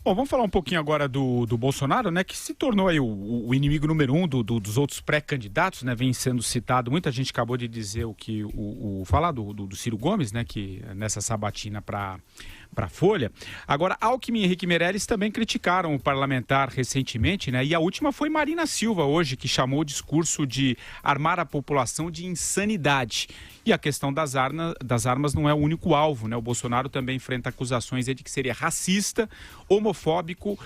Bom, vamos falar um pouquinho agora do Bolsonaro, né, que se tornou aí o inimigo número um dos outros pré-candidatos, né, vem sendo citado, muita gente acabou de dizer o que falar do Ciro Gomes, né, que nessa sabatina para a Folha. Agora, Alckmin e Henrique Meirelles também criticaram o parlamentar recentemente, né, e a última foi Marina Silva hoje, que chamou o discurso de armar a população de insanidade. E a questão das armas não é o único alvo, né? O Bolsonaro também enfrenta acusações de que seria racista, homofóbico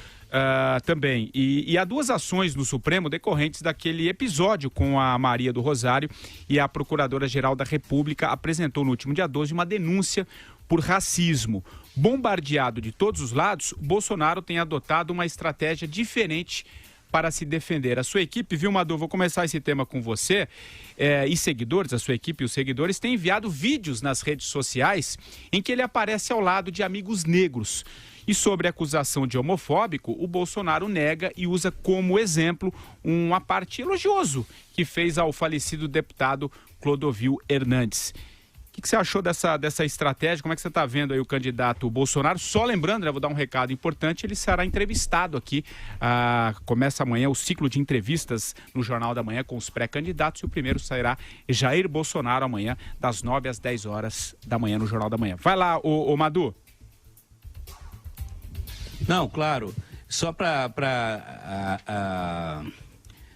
também. E há duas ações no Supremo decorrentes daquele episódio com a Maria do Rosário, e a Procuradora-Geral da República apresentou no último dia 12 uma denúncia por racismo. Bombardeado de todos os lados, Bolsonaro tem adotado uma estratégia diferente para se defender. A sua equipe, viu, Madu, vou começar esse tema com você, e seguidores, a sua equipe e os seguidores têm enviado vídeos nas redes sociais em que ele aparece ao lado de amigos negros. E sobre a acusação de homofóbico, o Bolsonaro nega e usa como exemplo uma parte elogioso que fez ao falecido deputado Clodovil Hernandes. O que você achou dessa estratégia? Como é que você está vendo aí o candidato Bolsonaro? Só lembrando, né, vou dar um recado importante, ele será entrevistado aqui. Começa amanhã o ciclo de entrevistas no Jornal da Manhã com os pré-candidatos, e o primeiro sairá Jair Bolsonaro amanhã, das 9 às 10 horas da manhã no Jornal da Manhã. Vai lá, ô Madu. Não, claro. Só para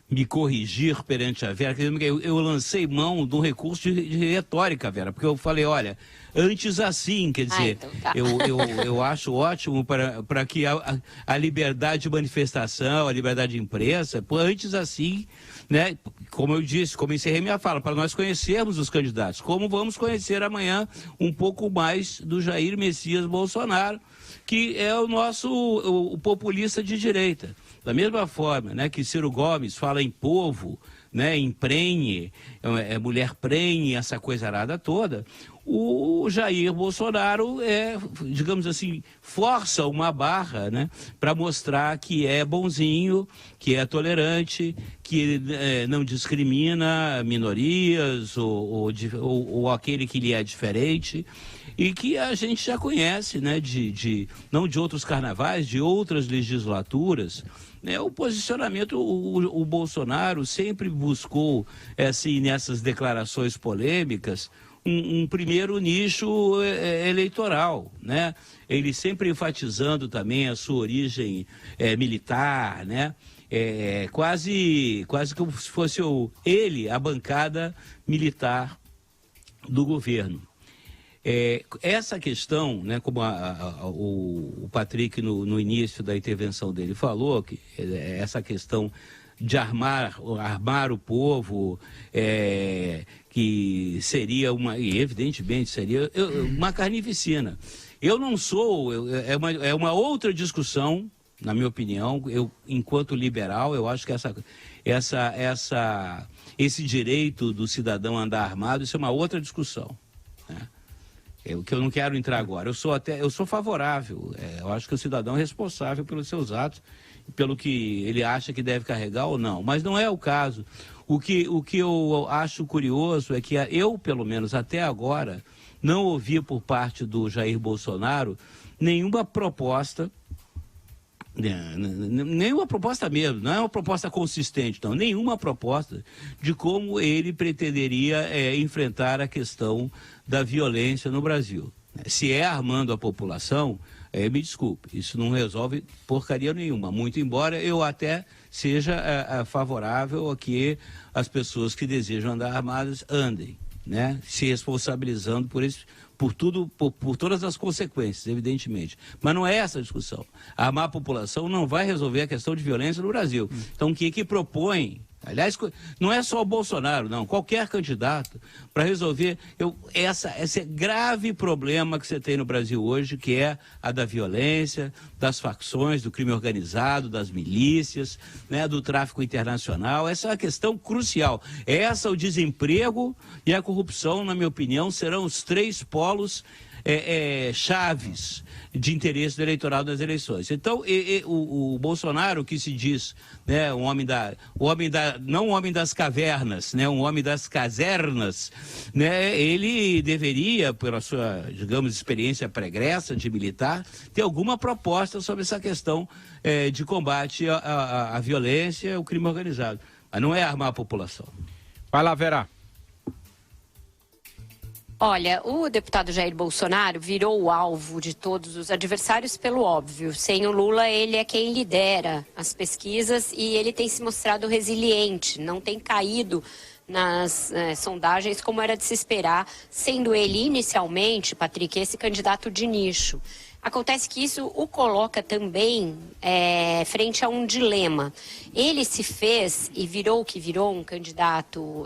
me corrigir perante a Vera, eu lancei mão de um recurso de retórica, Vera, porque eu falei, olha, antes assim, quer dizer, então tá. eu acho ótimo para que a liberdade de manifestação, a liberdade de imprensa, antes assim, né, como eu disse, como encerrei minha fala, para nós conhecermos os candidatos, como vamos conhecer amanhã um pouco mais do Jair Messias Bolsonaro, que é o populista de direita. Da mesma forma, né, que Ciro Gomes fala em povo, né, em prenhe, mulher prenhe, essa coisa arada toda, o Jair Bolsonaro digamos assim, força uma barra, né, para mostrar que é bonzinho, que é tolerante, que não discrimina minorias ou aquele que lhe é diferente. E que a gente já conhece, né, não de outros carnavais, de outras legislaturas, né, o posicionamento, o Bolsonaro sempre buscou, assim, nessas declarações polêmicas, um primeiro nicho eleitoral, né? Ele sempre enfatizando também a sua origem militar, né? Quase como se fosse ele, a bancada militar do governo. Essa questão, né, como o Patrick no início da intervenção dele falou, que essa questão de armar o povo, que seria e evidentemente seria uma carnificina. Eu não sou, é uma outra discussão, na minha opinião. Eu, enquanto liberal, eu acho que esse direito do cidadão andar armado, isso é uma outra discussão, né? Que eu não quero entrar agora. Eu sou favorável. Eu acho que o cidadão é responsável pelos seus atos, pelo que ele acha que deve carregar ou não. Mas não é o caso. O que eu acho curioso é que eu, pelo menos até agora, não ouvi por parte do Jair Bolsonaro nenhuma proposta, nenhuma proposta mesmo, não é uma proposta consistente, não, nenhuma proposta de como ele pretenderia enfrentar a questão da violência no Brasil. Se é armando a população, me desculpe, isso não resolve porcaria nenhuma, muito embora eu até seja favorável a que as pessoas que desejam andar armadas andem, né, se responsabilizando por todas as consequências, evidentemente. Mas não é essa a discussão. Armar a população não vai resolver a questão de violência no Brasil. Então, o que propõe? Aliás, não é só o Bolsonaro, não. Qualquer candidato para resolver esse grave problema que você tem no Brasil hoje, que é a da violência, das facções, do crime organizado, das milícias, né, do tráfico internacional. Essa é uma questão crucial. O desemprego e a corrupção, na minha opinião, serão os três polos chaves de interesse do eleitorado das eleições. Então, o Bolsonaro, que se diz, né, não um homem das cavernas, né, um homem das casernas, né, ele deveria, pela sua, digamos, experiência pregressa de militar, ter alguma proposta sobre essa questão de combate à violência, ao crime organizado. Mas não é armar a população. Vai lá, Vera. Olha, o deputado Jair Bolsonaro virou o alvo de todos os adversários pelo óbvio. Sem o Lula, ele é quem lidera as pesquisas e ele tem se mostrado resiliente, não tem caído nas sondagens como era de se esperar, sendo ele inicialmente, Patrick, esse candidato de nicho. Acontece que isso o coloca também frente a um dilema. Ele se fez e virou o que virou, um candidato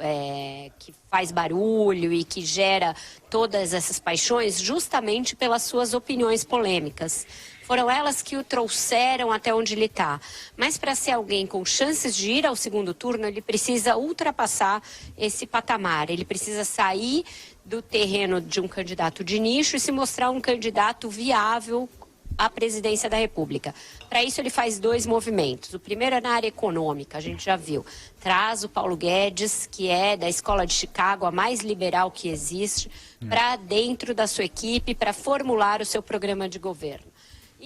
que faz barulho e que gera todas essas paixões justamente pelas suas opiniões polêmicas. Foram elas que o trouxeram até onde ele está. Mas para ser alguém com chances de ir ao segundo turno, ele precisa ultrapassar esse patamar. Ele precisa sair do terreno de um candidato de nicho e se mostrar um candidato viável à presidência da República. Para isso, ele faz dois movimentos. O primeiro é na área econômica, a gente já viu. Traz o Paulo Guedes, que é da Escola de Chicago, a mais liberal que existe, para dentro da sua equipe, para formular o seu programa de governo.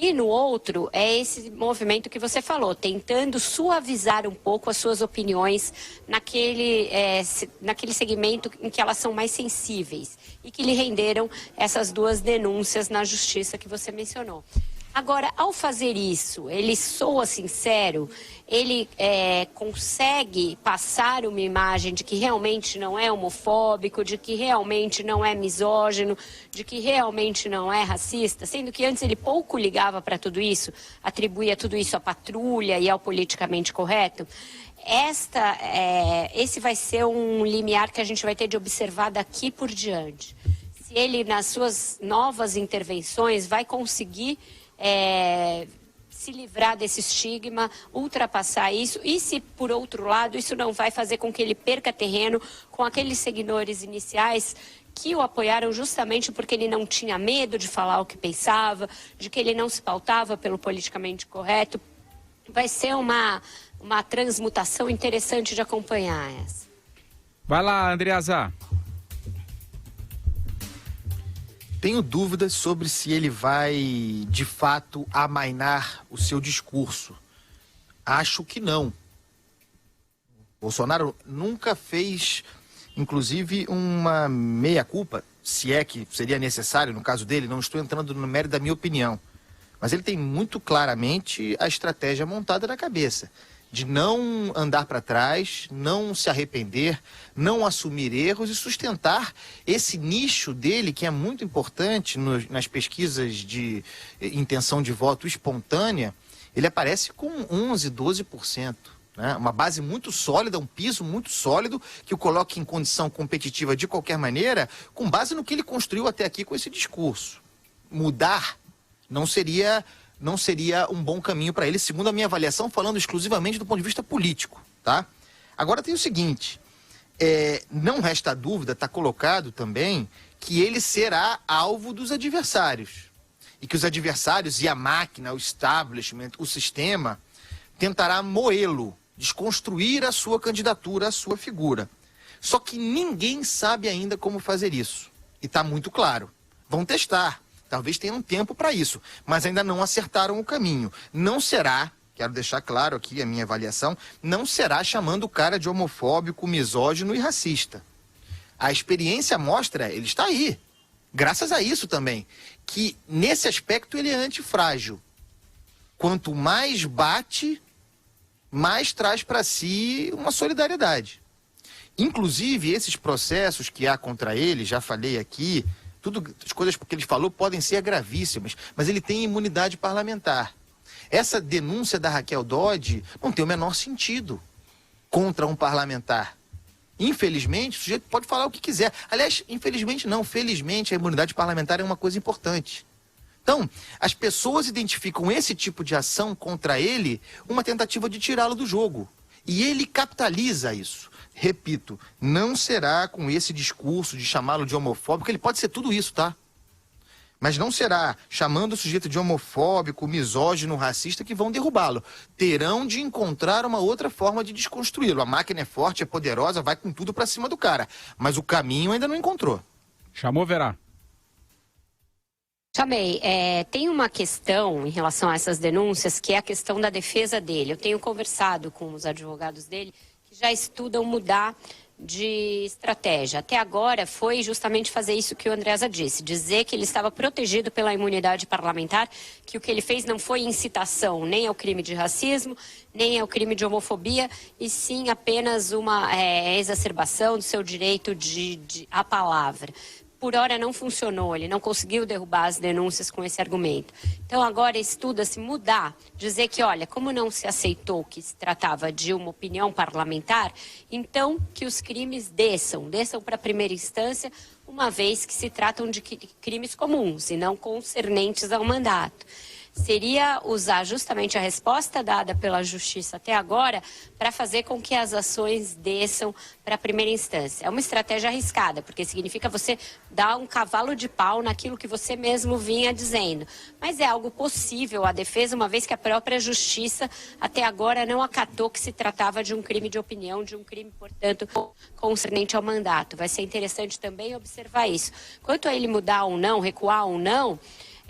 E no outro é esse movimento que você falou, tentando suavizar um pouco as suas opiniões naquele segmento em que elas são mais sensíveis e que lhe renderam essas duas denúncias na justiça que você mencionou. Agora, ao fazer isso, ele soa sincero, ele consegue passar uma imagem de que realmente não é homofóbico, de que realmente não é misógino, de que realmente não é racista, sendo que antes ele pouco ligava para tudo isso, atribuía tudo isso à patrulha e ao politicamente correto. Esse vai ser um limiar que a gente vai ter de observar daqui por diante. Se ele, nas suas novas intervenções, vai conseguir se livrar desse estigma, ultrapassar isso, e se, por outro lado, isso não vai fazer com que ele perca terreno com aqueles seguidores iniciais que o apoiaram justamente porque ele não tinha medo de falar o que pensava, de que ele não se pautava pelo politicamente correto. Vai ser uma transmutação interessante de acompanhar essa. Vai lá, Andreasa. Tenho dúvidas sobre se ele vai, de fato, amainar o seu discurso. Acho que não. Bolsonaro nunca fez, inclusive, uma meia-culpa, se é que seria necessário, no caso dele, não estou entrando no mérito da minha opinião. Mas ele tem muito claramente a estratégia montada na cabeça, de não andar para trás, não se arrepender, não assumir erros e sustentar esse nicho dele, que é muito importante nas pesquisas de intenção de voto espontânea. Ele aparece com 11%, 12%. Né? Uma base muito sólida, um piso muito sólido, que o coloca em condição competitiva de qualquer maneira, com base no que ele construiu até aqui com esse discurso. Mudar não seria um bom caminho para ele, segundo a minha avaliação, falando exclusivamente do ponto de vista político, tá? Agora tem o seguinte, não resta dúvida, está colocado também, que ele será alvo dos adversários. E que os adversários e a máquina, o establishment, o sistema, tentará moê-lo, desconstruir a sua candidatura, a sua figura. Só que ninguém sabe ainda como fazer isso. E está muito claro. Vão testar. Talvez tenham tempo para isso, mas ainda não acertaram o caminho. Não será, quero deixar claro aqui a minha avaliação, não será chamando o cara de homofóbico, misógino e racista. A experiência mostra, ele está aí. Graças a isso também, que nesse aspecto ele é antifrágil. Quanto mais bate, mais traz para si uma solidariedade. Inclusive, esses processos que há contra ele, já falei aqui, as coisas que ele falou podem ser gravíssimas, mas ele tem imunidade parlamentar. Essa denúncia da Raquel Dodge não tem o menor sentido contra um parlamentar. Infelizmente, o sujeito pode falar o que quiser. Aliás, infelizmente não, felizmente a imunidade parlamentar é uma coisa importante. Então, as pessoas identificam esse tipo de ação contra ele uma tentativa de tirá-lo do jogo. E ele capitaliza isso. Repito, não será com esse discurso de chamá-lo de homofóbico, ele pode ser tudo isso, tá? Mas não será chamando o sujeito de homofóbico, misógino, racista que vão derrubá-lo. Terão de encontrar uma outra forma de desconstruí-lo. A máquina é forte, é poderosa, vai com tudo para cima do cara. Mas o caminho ainda não encontrou. Chamou, Verá? Chamei. Tem uma questão em relação a essas denúncias, que é a questão da defesa dele. Eu tenho conversado com os advogados dele, que já estudam mudar de estratégia. Até agora foi justamente fazer isso que o Andresa disse, dizer que ele estava protegido pela imunidade parlamentar, que o que ele fez não foi incitação nem ao crime de racismo, nem ao crime de homofobia, e sim apenas uma exacerbação do seu direito à palavra. Por hora não funcionou, ele não conseguiu derrubar as denúncias com esse argumento. Então agora estuda-se mudar, dizer que, olha, como não se aceitou que se tratava de uma opinião parlamentar, então que os crimes desçam para a primeira instância, uma vez que se tratam de crimes comuns e não concernentes ao mandato. Seria usar justamente a resposta dada pela Justiça até agora para fazer com que as ações desçam para a primeira instância. É uma estratégia arriscada, porque significa você dar um cavalo de pau naquilo que você mesmo vinha dizendo. Mas é algo possível a defesa, uma vez que a própria Justiça até agora não acatou que se tratava de um crime de opinião, de um crime, portanto, concernente ao mandato. Vai ser interessante também observar isso. Quanto a ele mudar ou não, recuar ou não,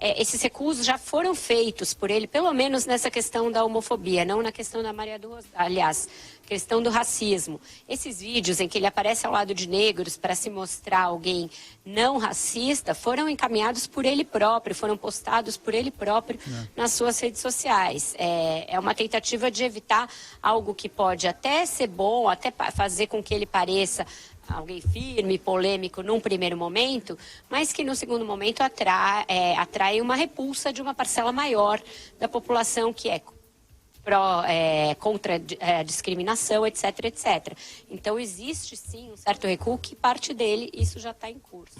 esses recusos já foram feitos por ele, pelo menos nessa questão da homofobia, não na questão da Maria do Rosário, aliás, questão do racismo. Esses vídeos em que ele aparece ao lado de negros para se mostrar alguém não racista foram encaminhados por ele próprio, foram postados por ele próprio nas suas redes sociais. É uma tentativa de evitar algo que pode até ser bom, até fazer com que ele pareça alguém firme, polêmico num primeiro momento, mas que no segundo momento atrai uma repulsa de uma parcela maior da população que é contra a discriminação, etc, etc. Então existe sim um certo recuo que parte dele, isso já está em curso.